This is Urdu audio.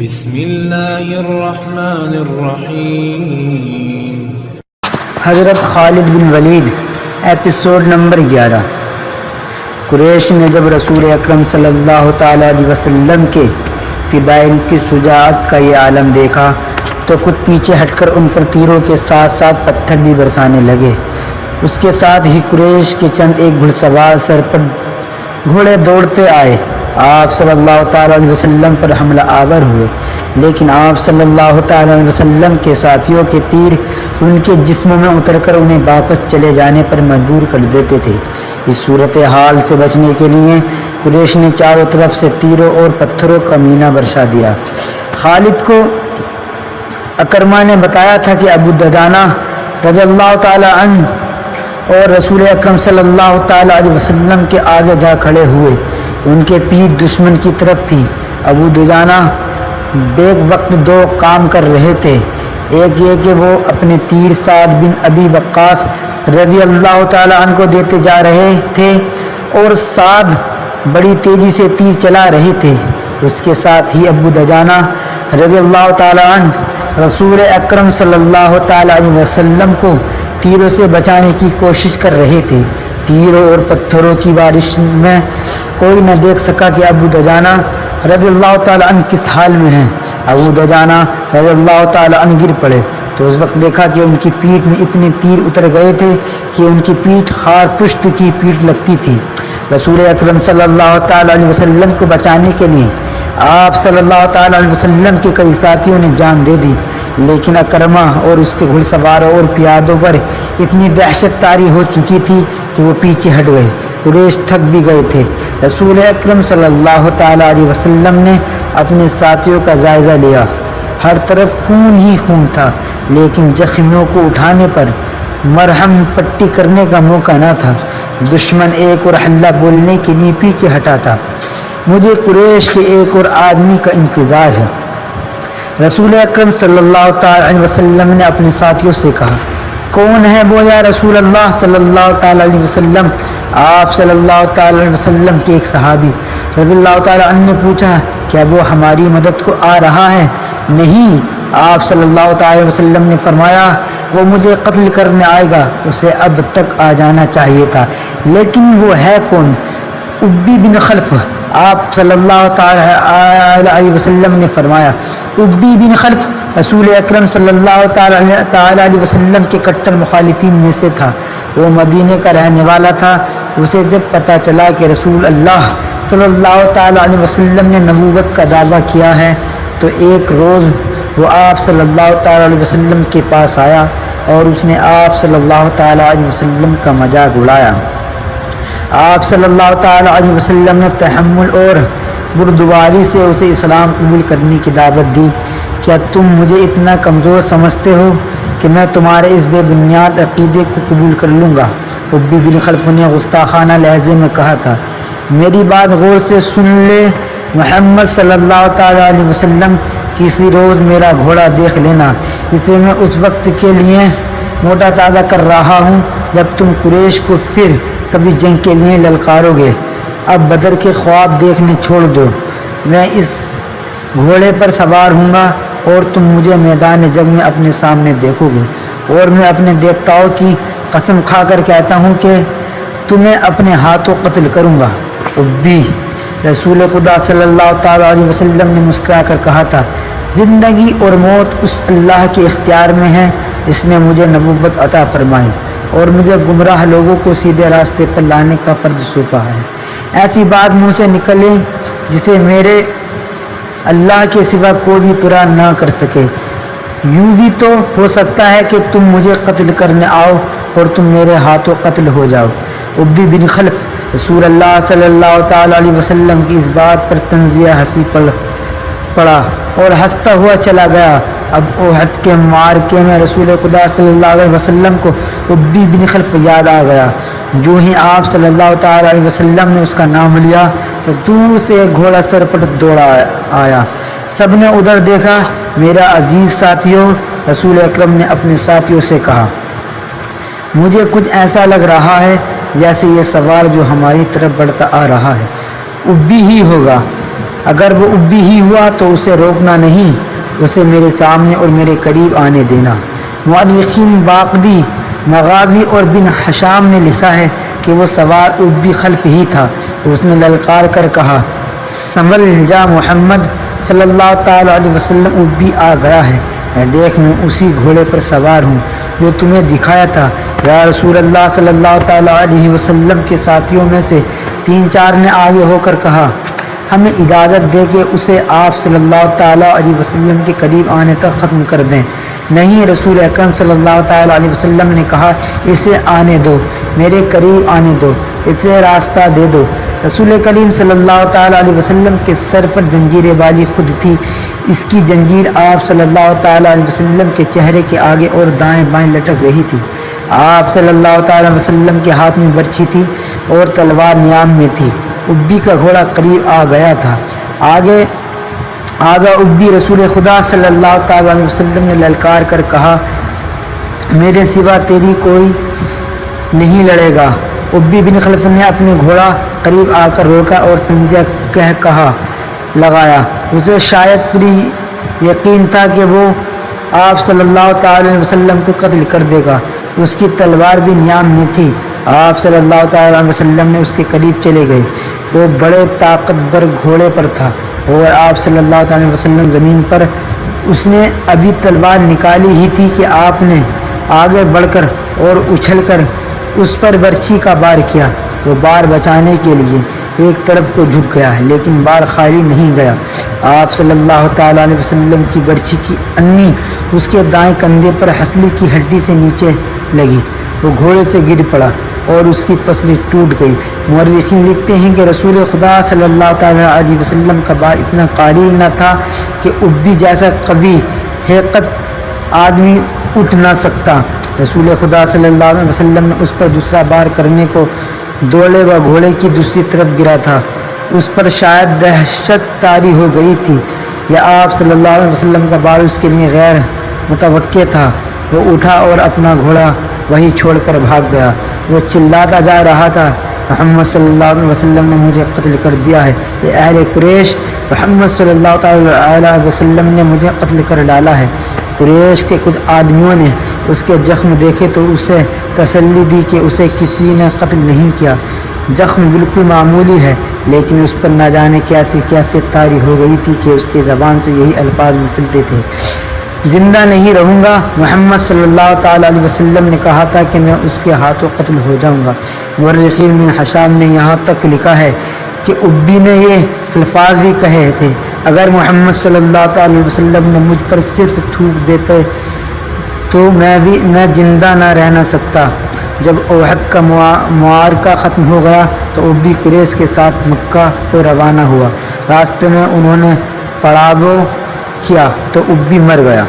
بسم اللہ الرحمن الرحیم۔ حضرت خالد بن ولید ایپیسوڈ نمبر 11۔ قریش نے جب رسول اکرم صلی اللہ تعالی علیہ وسلم کے فدائین کی شجاعت کا یہ عالم دیکھا تو خود پیچھے ہٹ کر ان پر تیروں کے ساتھ ساتھ پتھر بھی برسانے لگے۔ اس کے ساتھ ہی قریش کے چند ایک گھڑ سوار سر پر گھوڑے دوڑتے آئے، آپ صلی اللہ تعالی علیہ وسلم پر حملہ آور ہوئے، لیکن آپ صلی اللہ تعالی علیہ وسلم کے ساتھیوں کے تیر ان کے جسموں میں اتر کر انہیں واپس چلے جانے پر مجبور کر دیتے تھے۔ اس صورتحال سے بچنے کے لیے قریش نے چاروں طرف سے تیروں اور پتھروں کا مینہ برسا دیا۔ خالد کو اکرمہ نے بتایا تھا کہ ابو دجانہ رضی اللہ تعالی عنہ اور رسول اکرم صلی اللہ تعالی علیہ وسلم کے آگے جا کھڑے ہوئے، ان کے پیٹھ دشمن کی طرف تھی۔ ابو دجانہ بیک وقت دو کام کر رہے تھے، ایک یہ کہ وہ اپنے تیر سعد بن ابی وقاص رضی اللہ تعالی عنہ کو دیتے جا رہے تھے اور سعد بڑی تیزی سے تیر چلا رہے تھے۔ اس کے ساتھ ہی ابو دجانہ رضی اللہ تعالی عنہ رسول اکرم صلی اللہ تعالی علیہ وسلم کو تیروں سے بچانے کی کوشش کر رہے تھے۔ تیروں اور پتھروں کی بارش میں کوئی نہ دیکھ سکا کہ ابو دجانہ رضی اللہ تعالی عنہ کس حال میں ہیں۔ ابو دجانہ رضی اللہ تعالی عنہ گر پڑے تو اس وقت دیکھا کہ ان کی پیٹھ میں اتنے تیر اتر گئے تھے کہ ان کی پیٹھ خار پشت کی پیٹھ لگتی تھی۔ رسول اکرم صلی اللہ تعالی علیہ وسلم کو بچانے کے لیے آپ صلی اللہ تعالی علیہ وسلم کے کئی ساتھیوں نے جان دے دی، لیکن اکرمہ اور اس کے گھڑ سواروں اور پیادوں پر اتنی دہشت طاری ہو چکی تھی کہ وہ پیچھے ہٹ گئے۔ قریش تھک بھی گئے تھے۔ رسول اکرم صلی اللہ تعالی علیہ وسلم نے اپنے ساتھیوں کا جائزہ لیا۔ ہر طرف خون ہی خون تھا، لیکن زخمیوں کو اٹھانے پر مرہم پٹی کرنے کا موقع نہ تھا۔ دشمن ایک اور حلہ بولنے کے لیے پیچھے ہٹا تھا۔ مجھے قریش کے ایک اور آدمی کا انتظار ہے۔ رسول اکرم صلی اللہ تعالی علیہ وسلم نے اپنے ساتھیوں سے کہا۔ کون ہے وہ یا رسول اللہ صلی اللہ تعالی علیہ وسلم؟ آپ صلی اللہ تعالی علیہ وسلم کے ایک صحابی رضی اللہ تعالی عنہ نے پوچھا، کیا وہ ہماری مدد کو آ رہا ہے؟ نہیں، آپ صلی اللہ تعالی علیہ وسلم نے فرمایا، وہ مجھے قتل کرنے آئے گا، اسے اب تک آ جانا چاہیے تھا۔ لیکن وہ ہے کون؟ ابی بن خلف۔ آپ صلی اللہ تعالی علیہ وسلم نے فرمایا، ابی بن خلف رسول اکرم صلی اللہ تعالی علیہ وسلم کے کٹر مخالفین میں سے تھا۔ وہ مدینے کا رہنے والا تھا۔ اسے جب پتہ چلا کہ رسول اللہ صلی اللہ تعالی علیہ وسلم نے نبوت کا دعویٰ کیا ہے تو ایک روز وہ آپ صلی اللہ تعالی علیہ وسلم کے پاس آیا اور اس نے آپ صلی اللہ تعالی علیہ وسلم کا مذاق اڑایا۔ آپ صلی اللہ تعالی علیہ وسلم نے تحمل اور بردباری سے اسے اسلام قبول کرنے کی دعوت دی۔ کیا تم مجھے اتنا کمزور سمجھتے ہو کہ میں تمہارے اس بے بنیاد عقیدے کو قبول کر لوں گا؟ ابی بن خلف نے گستاخانہ لہجے میں کہا تھا، میری بات غور سے سن لے، محمد صلی اللہ تعالی علیہ وسلم کسی روز میرا گھوڑا دیکھ لینا، اسے میں اس وقت کے لیے موٹا تازہ کر رہا ہوں جب تم قریش کو پھر کبھی جنگ کے لیے للکارو گے۔ اب بدر کے خواب دیکھنے چھوڑ دو، میں اس گھوڑے پر سوار ہوں گا اور تم مجھے میدان جنگ میں اپنے سامنے دیکھو گے، اور میں اپنے دیوتاؤں کی قسم کھا کر کہتا ہوں کہ تمہیں اپنے ہاتھوں قتل کروں گا۔ ابی رسول خدا صلی اللہ تعالی علیہ وسلم نے مسکرا کر کہا تھا، زندگی اور موت اس اللہ کے اختیار میں ہے، اس نے مجھے نبوت عطا فرمائی اور مجھے گمراہ لوگوں کو سیدھے راستے پر لانے کا فرض سونپا ہے۔ ایسی بات منہ سے نکلے جسے میرے اللہ کے سوا کوئی بھی پورا نہ کر سکے۔ یوں بھی تو ہو سکتا ہے کہ تم مجھے قتل کرنے آؤ اور تم میرے ہاتھوں قتل ہو جاؤ۔ ابی بن خلف رسول اللہ صلی اللہ تعالی علیہ وسلم کی اس بات پر طنزیہ ہنسی پڑا اور ہنستا ہوا چلا گیا۔ اب احد کے معرکے میں رسول خدا صلی اللہ علیہ وسلم کو ابی بن خلف یاد آ گیا۔ جو ہی آپ صلی اللہ تعالی علیہ وسلم نے اس کا نام لیا تو دور سے ایک گھوڑا سر پر دوڑا آیا۔ سب نے ادھر دیکھا۔ میرا عزیز ساتھیوں، رسول اکرم نے اپنے ساتھیوں سے کہا، مجھے کچھ ایسا لگ رہا ہے جیسے یہ سوار جو ہماری طرف بڑھتا آ رہا ہے ابی ہی ہوگا۔ اگر وہ ابی ہی ہوا تو اسے روکنا نہیں، اسے میرے سامنے اور میرے قریب آنے دینا۔ مورخین باقری، مغازی اور بن حشام نے لکھا ہے کہ وہ سوار ابی خلف ہی تھا، اس نے للکار کر کہا، سنبھل جا محمد صلی اللہ تعالیٰ علیہ وسلم، ابی آ گیا ہے، دیکھ میں اسی گھوڑے پر سوار ہوں جو تمہیں دکھایا تھا۔ یا رسول اللہ صلی اللہ تعالیٰ علیہ وسلم کے ساتھیوں میں سے 3-4 نے آگے ہو کر کہا، ہمیں اجازت دے کہ اسے آپ صلی اللہ تعالیٰ علیہ وسلم کے قریب آنے تک ختم کر دیں۔ نہیں، رسول اکرم صلی اللہ تعالیٰ علیہ وسلم نے کہا، اسے آنے دو، میرے قریب آنے دو، اسے راستہ دے دو۔ رسول کریم صلی اللہ تعالیٰ علیہ وسلم کے سر پر جنجیر والی خود تھی، اس کی جنجیر آپ صلی اللہ تعالیٰ علیہ وسلم کے چہرے کے آگے اور دائیں بائیں لٹک رہی تھی۔ آپ صلی اللہ تعالیٰ علیہ وسلم کے ہاتھ میں برچھی تھی اور تلوار نیام میں تھی۔ ابی کا گھوڑا قریب آ گیا تھا، آگے آگا ابی رسول خدا صلی اللہ تعالیٰ علیہ وسلم نے للکار کر کہا، میرے سوا تیری کوئی نہیں لڑے گا۔ ابی بن خلف نے اپنے گھوڑا قریب آ کر روکا اور طنزیہ کہا لگایا، اسے شاید پوری یقین تھا کہ وہ آپ صلی اللہ تعالی علیہ وسلم کو قتل کر دے گا۔ اس کی تلوار بھی نیام میں تھی۔ آپ صلی اللہ تعالی علیہ وسلم نے اس کے قریب چلے گئے۔ وہ بڑے طاقتور گھوڑے پر تھا اور آپ صلی اللہ تعالی علیہ وسلم زمین پر۔ اس نے ابھی تلوار نکالی ہی تھی کہ آپ نے آگے بڑھ کر اور اچھل کر اس پر برچھی کا بار کیا۔ وہ بار بچانے کے لیے ایک طرف کو جھک گیا لیکن بار خالی نہیں گیا۔ آپ صلی اللہ تعالیٰ علیہ وسلم کی برچھی کی انی اس کے دائیں کندھے پر ہنسلی کی ہڈی سے نیچے لگی۔ وہ گھوڑے سے گر پڑا اور اس کی پسلی ٹوٹ گئی۔ مورخین لکھتے ہیں کہ رسول خدا صلی اللہ تعالیٰ علیہ وسلم کا بار اتنا قوی نہ تھا کہ ابی جیسا قوی حقیقت آدمی اٹھ نہ سکتا۔ رسول خدا صلی اللہ علیہ وسلم نے اس پر دوسرا بار کرنے کو دوڑے و گھوڑے کی دوسری طرف گرا تھا۔ اس پر شاید دہشت طاری ہو گئی تھی یا آپ صلی اللہ علیہ وسلم کا بار اس کے لیے غیر متوقع تھا۔ وہ اٹھا اور اپنا گھوڑا وہی چھوڑ کر بھاگ گیا۔ وہ چلاتا جا رہا تھا، محمد صلی اللہ علیہ وسلم نے مجھے قتل کر دیا ہے، یہ اہل قریش، محمد صلی اللہ علیہ وسلم نے مجھے قتل کر ڈالا ہے۔ قریش کے کچھ آدمیوں نے اس کے زخم دیکھے تو اسے تسلی دی کہ اسے کسی نے قتل نہیں کیا۔ زخم بالکل معمولی ہے لیکن اس پر نہ جانے کیسی کیفیت طاری ہو گئی تھی کہ اس کی زبان سے یہی الفاظ نکلتے تھے، زندہ نہیں رہوں گا۔ محمد صلی اللہ تعالیٰ علیہ وسلم نے کہا تھا کہ میں اس کے ہاتھوں قتل ہو جاؤں گا۔ مورخین میں حشام نے یہاں تک لکھا ہے کہ ابی نے یہ الفاظ بھی کہے تھے، اگر محمد صلی اللہ تعالی وسلم نے مجھ پر صرف تھوک دیتے تو میں زندہ نہ رہنا سکتا۔ جب احد کا معرکہ ختم ہو گیا تو ابی قریش کے ساتھ مکہ کو روانہ ہوا۔ راستے میں انہوں نے پڑاؤ کیا تو ابی مر گیا۔